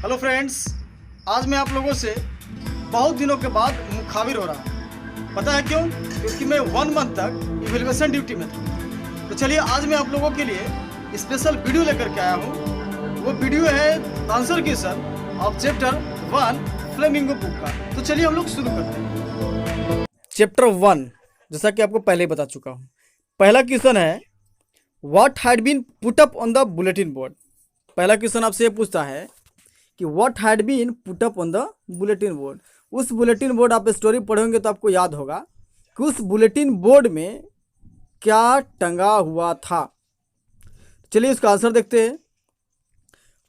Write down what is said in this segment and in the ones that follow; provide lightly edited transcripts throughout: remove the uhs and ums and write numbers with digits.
Hello friends, आज मैं आप लोगों से बहुत दिनों के बाद मुखाबिर हो रहा हूँ। पता है क्यों? क्योंकि मैं 1 मंथ तक इवेल्युएशन ड्यूटी में था। तो चलिए आज मैं आप लोगों के लिए स्पेशल वीडियो लेकर के आया हूँ। वो वीडियो है answer question of chapter 1 flamingo book का। तो चलिए हम लोग शुरू करते हैं। चैप्टर 1, जैसा कि आपको पहले ही बता चुका हूँ। पहला क्वेश्चन है what had been put up on the bulletin board. पहला क्वेश्चन आपसे ये पूछता है कि what had been put up on the bulletin board. उस बुलेटिन बोर्ड आप स्टोरी पढ़ोगे तो आपको याद होगा कि उस बुलेटिन बोर्ड में क्या टंगा हुआ था। चलिए इसका आंसर देखते हैं।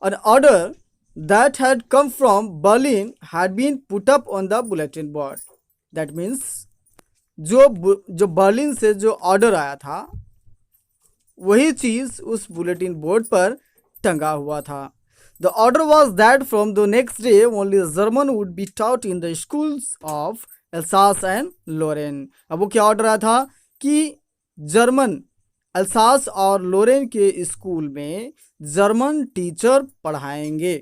An order that had come from Berlin had been put up on the bulletin board. That means जो बर्लिन से जो ऑर्डर आया था वही चीज़ उस बुलेटिन बोर्ड पर टंगा हुआ था। The order was that from the next day only German would be taught in the schools of Alsace and Lorraine. अब वो क्या ऑर्डर आया था कि जर्मन अल्सास और लोरेन के स्कूल में जर्मन टीचर पढ़ाएंगे।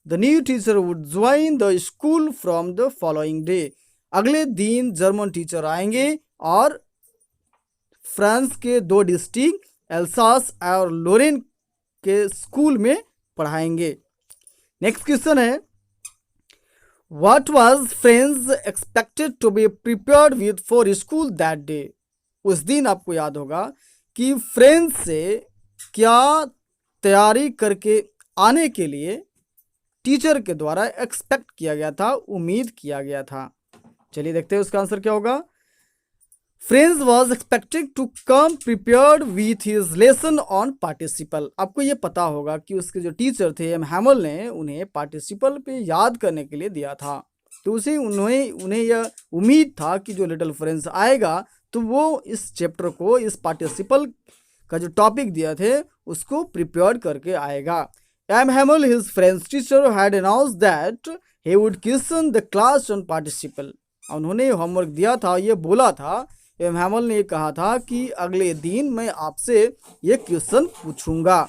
The new teacher would join the school from the following day. अगले दिन जर्मन टीचर आएंगे और फ्रांस के 2 डिस्ट्रिक्ट अल्सास और लोरेन के स्कूल में पढ़ाएंगे। नेक्स्ट क्वेश्चन है what was Franz expected to be prepared with for school that day. उस दिन आपको याद होगा कि फ्रेंड्स से क्या तैयारी करके आने के लिए टीचर के द्वारा एक्सपेक्ट किया गया था, उम्मीद किया गया था। चलिए देखते हैं उसका आंसर क्या होगा। Franz was expected to come prepared with his lesson on participle. आपको ये पता होगा कि उसके जो टीचर थे एम हैमल ने उन्हें पार्टिसिपल पे याद करने के लिए दिया था। तो उन्हें यह उम्मीद था कि जो लिटिल फ्रेंड्स आएगा तो वो इस चैप्टर को, इस पार्टिसिपल का जो टॉपिक दिया थे उसको प्रिपेयर करके आएगा। M Hamel his French teacher had announced that he would question the class on participle. उन्होंने होमवर्क दिया था, ये बोला था, एम हैमल ने कहा था कि अगले दिन मैं आपसे ये क्वेश्चन पूछूंगा।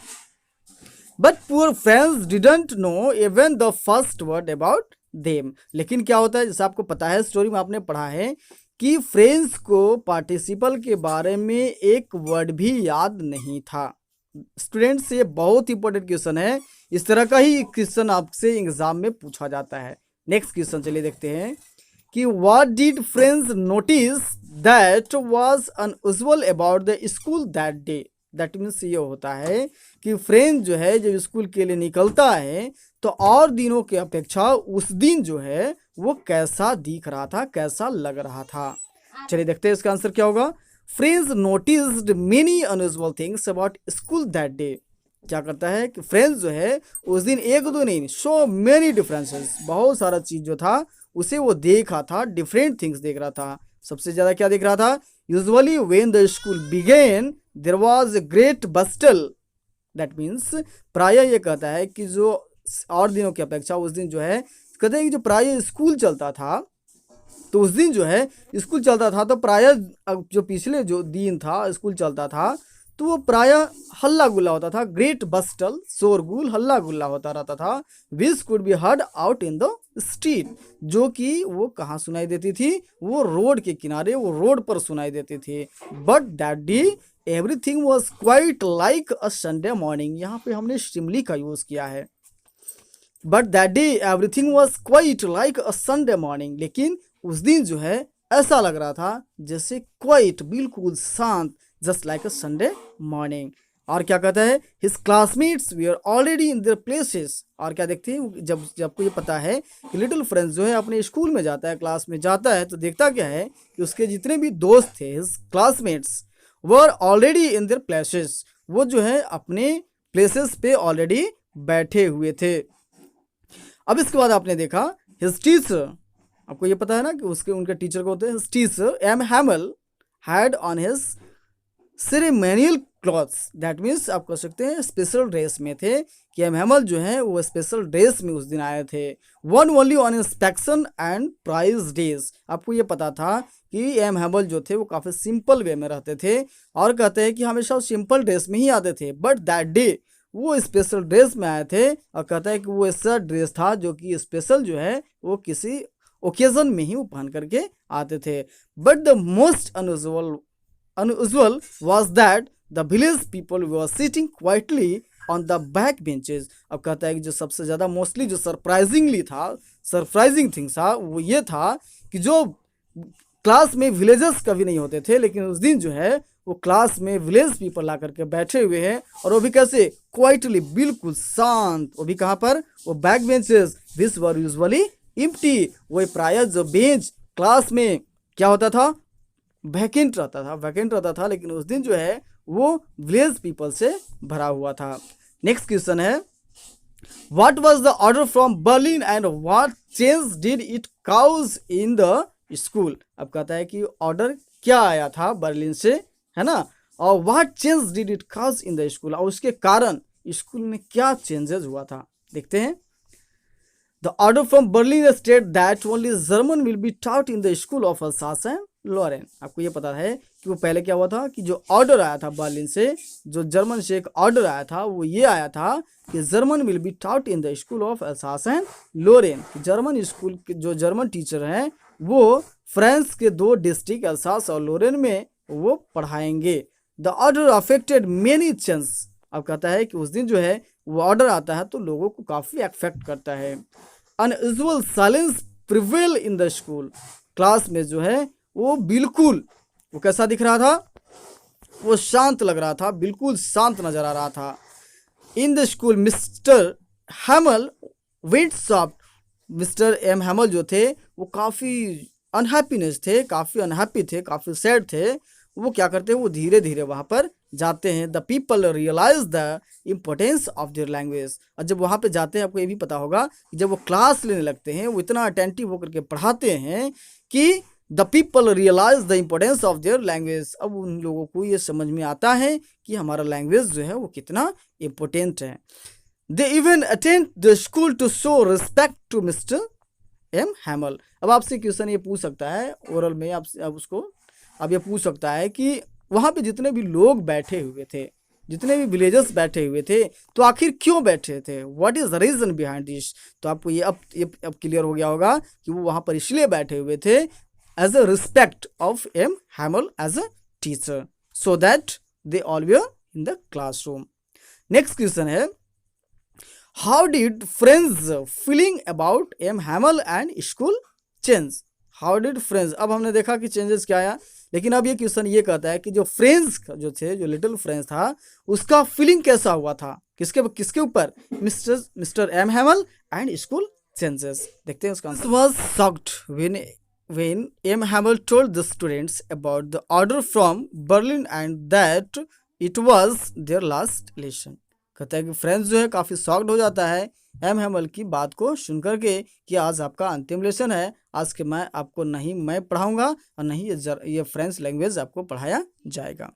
But poor friends didn't know even the first word about them. लेकिन क्या होता है, जैसे आपको पता है, स्टोरी में आपने पढ़ा है कि फ्रेंड्स को पार्टिसिपल के बारे में एक वर्ड भी याद नहीं था। स्टूडेंट्स, ये बहुत इंपॉर्टेंट क्वेश्चन है। इस तरह का ही क्वेश्चन आपसे एग्जाम में पूछा जाता है। नेक्स्ट क्वेश्चन चलिए देखते हैं कि what did friends notice that was unusual about the school that day. That means ये होता है कि फ्रेंड जो है जब स्कूल के लिए निकलता है तो और दिनों की अपेक्षा उस दिन जो है वो कैसा दिख रहा था, कैसा लग रहा था। चलिए देखते हैं इसका आंसर क्या होगा। Friends noticed many unusual things about school that day. क्या करता है कि फ्रेंड्स जो है उस दिन एक दो नहीं, सो मेनी डिफरेंसेस, बहुत सारा चीज़ जो था उसे वो देखा था, डिफरेंट थिंग्स देख रहा था। सबसे ज़्यादा क्या देख रहा था? Usually when the school began there was a great bustle. That means प्राय ये कहता है कि जो और दिनों की अपेक्षा उस दिन जो है, कहते हैं कि जो प्राय स्कूल चलता था तो उस दिन जो है स्कूल चलता था तो प्राय जो पिछले जो दिन था स्कूल चलता था तो वो प्राय हल्ला गुल्ला होता था। ग्रेट बस्टल, शोरगुल, हल्ला गुल्ला होता रहता था। Which could be heard out in the street, जो कि वो कहाँ सुनाई देती थी? वो रोड के किनारे, वो रोड पर सुनाई देती थी। But that day everything was quite like a Sunday morning. यहाँ पे हमने सिमली का यूज़ किया है। But that day everything was quite like a Sunday morning. लेकिन उस दिन जो है ऐसा लग रहा था जैसे क्वाइट, बिल्कुल शांत, just like a Sunday morning. और क्या कहता है? His classmates we are already in their places. और क्या देखते हैं, जब आपको ये पता है कि लिटिल फ्रेंड्स जो है अपने स्कूल में जाता है, क्लास में जाता है, तो देखता क्या है कि उसके जितने भी दोस्त थे, his classmates were already in their places, वो जो है अपने प्लेसेस पे ऑलरेडी बैठे हुए थे। अब इसके बाद आपने देखा हिज टीचर, आपको ये पता है ना कि उनके टीचर को होते हैं his teacher M Hamel had on his ceremonial clothes. That means आप कह सकते हैं स्पेशल ड्रेस में थे कि एम हैमल जो है वो स्पेशल ड्रेस में उस दिन आए थे। Worn only on inspection and prize days. आपको ये पता था कि एम हैमल जो थे वो काफ़ी सिंपल वे में रहते थे और कहते हैं कि हमेशा सिंपल ड्रेस में ही आते थे। बट दैट डे वो स्पेशल ड्रेस में आए थे, और कहता है कि वो ऐसा ड्रेस था जो कि स्पेशल जो है वो किसी ओकेजन में ही वो पहन करके आते थे। But the most unusual was that the village people were sitting quietly on the back benches। अब कहता है कि जो सबसे ज़्यादा मोस्टली जो सरप्राइजिंग थिंग था वो ये था कि जो क्लास में विलेजर्स कभी नहीं होते थे, लेकिन उस दिन जो है वो क्लास में विलेज पीपल ला करके बैठे हुए हैं, और वो भी कैसे, क्वाइटली, बिल्कुल शांत। वो भी कहाँ पर, वो back benches, this were usually empty. वही प्राय जो बेंच क्लास में क्या होता था, वैकेंट रहता था, लेकिन उस दिन जो है वो विलेज पीपल से भरा हुआ था। नेक्स्ट क्वेश्चन है, what was the order from Berlin and what change did it cause in the school. अब कहता है कि ऑर्डर क्या आया था बर्लिन से, है ना, और what change did it cause in the school, और उसके कारण स्कूल में क्या चेंजेस हुआ था। देखते हैं। The order from Berlin stated that only German will be taught in the school of Alsace-Lorraine। आपको ये पता है कि वो पहले क्या हुआ था कि जो ऑर्डर आया था बर्लिन से, जो जर्मन से एक ऑर्डर आया था, वो ये आया था कि German will be taught in the school of Alsace-Lorraine। German school के जो जर्मन टीचर हैं वो फ्रांस के 2 डिस्ट्रिक्ट अल्सास और लोरेन में वो पढ़ाएंगे। The order affected many change. अब कहता है कि उस दिन जो है वो ऑर्डर आता है तो लोगों को काफ़ी अफेक्ट करता है। Unusual silence prevail in the school. Class में जो है वो बिल्कुल, वो कैसा दिख रहा था, वो शांत लग रहा था, बिल्कुल शांत नजर आ रहा था। In the school Mr Hamel wet soft. Mr M Hamel जो थे वो काफ़ी अनहैप्पी थे, काफ़ी सैड थे। वो क्या करते हैं, वो धीरे धीरे वहाँ पर जाते हैं। The people realise the importance of their language. और जब वहाँ पे जाते हैं, आपको ये भी पता होगा कि जब वो क्लास लेने लगते हैं, वो इतना अटेंटिव होकर के पढ़ाते हैं कि the people realise the importance of their language. अब उन लोगों को ये समझ में आता है कि हमारा लैंग्वेज जो है वो कितना इम्पोर्टेंट है। They even attend the school to show respect to Mr M Hamel. अब आपसे क्वेश्चन ये पूछ सकता है ओरल में, अब ये पूछ सकता है कि वहाँ पे जितने भी लोग बैठे हुए थे, जितने भी विलेजर्स बैठे हुए थे, तो आखिर क्यों बैठे थे, what is the reason behind this. तो आपको ये अब क्लियर हो गया होगा कि वो वहाँ पर इसलिए बैठे हुए थे as a respect of M Hamel as a teacher, so that they all were in the classroom. Next question है, how did friends feeling about M Hamel and school change. How did friends, अब हमने देखा कि changes क्या आया, लेकिन अब ये क्वेश्चन ये कहता है कि जो फ्रेंड्स जो थे, जो लिटिल फ्रेंड्स था, उसका फीलिंग कैसा हुआ था, किसके ऊपर, Mr M Hamel and school changes. देखते हैं उसका आंसर। Was shocked when M Hamel told the students about the order from Berlin and that it was their last lesson। कहता है कि फ्रेंड्स जो है काफ़ी शॉक्ड हो जाता है एम हैमल की बात को सुनकर के कि आज आपका अंतिम लेसन है, आज के मैं आपको नहीं मैं पढ़ाऊंगा और नहीं ये फ्रेंच लैंग्वेज आपको पढ़ाया जाएगा।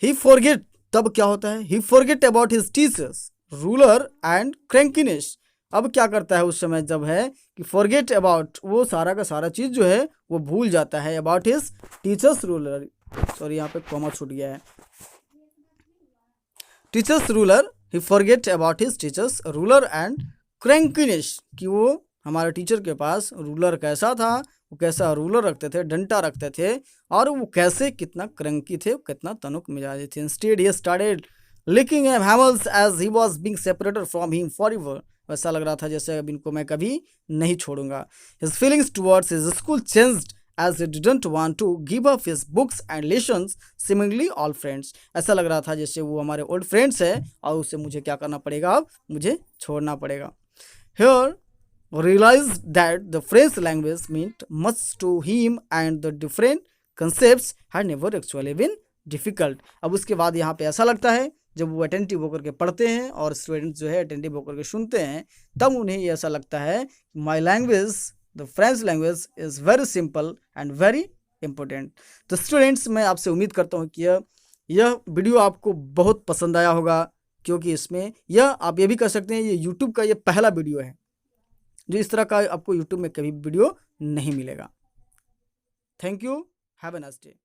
ही फॉरगेट, तब क्या होता है, he forget about his teachers ruler and crankiness. अब क्या करता है उस समय जब है कि फॉरगेट अबाउट, वो सारा का सारा चीज़ जो है वो भूल जाता है। About his teachers ruler, sorry यहाँ पे कॉमा छूट गया है, teachers ruler, he forget about his teachers ruler and crankiness, कि वो हमारे टीचर के पास रूलर कैसा था, वो कैसा रूलर रखते थे, डंडा रखते थे, और वो कैसे कितना क्रंकी थे, कितना तनुक मिजाजी थे। Instead he started liking M Hamel's as he was being separated from him forever. वैसा लग रहा था जैसे अब इनको मैं कभी नहीं छोड़ूंगा। His feelings towards his school changed as he didn't want to give up his books and lessons, seemingly all friends। ऐसा लग रहा था जैसे वो हमारे ओल्ड फ्रेंड्स है और उससे मुझे क्या करना पड़ेगा, अब मुझे छोड़ना पड़ेगा। Here realized that the French language meant much to him and the different concepts had never actually been difficult। अब उसके बाद यहाँ पे ऐसा लगता है जब वो अटेंटिव होकर के पढ़ते हैं और स्टूडेंट्स जो है अटेंटिव होकर के सुनते हैं, तब उन्हें ये ऐसा लगता है my language the French language is very simple and very important. तो स्टूडेंट्स, मैं आपसे उम्मीद करता हूँ कि यह वीडियो आपको बहुत पसंद आया होगा, क्योंकि इसमें आप ये भी कह सकते हैं ये यूट्यूब का ये पहला वीडियो है जो इस तरह का आपको यूट्यूब में कभी वीडियो नहीं मिलेगा। Thank you, have a nice day.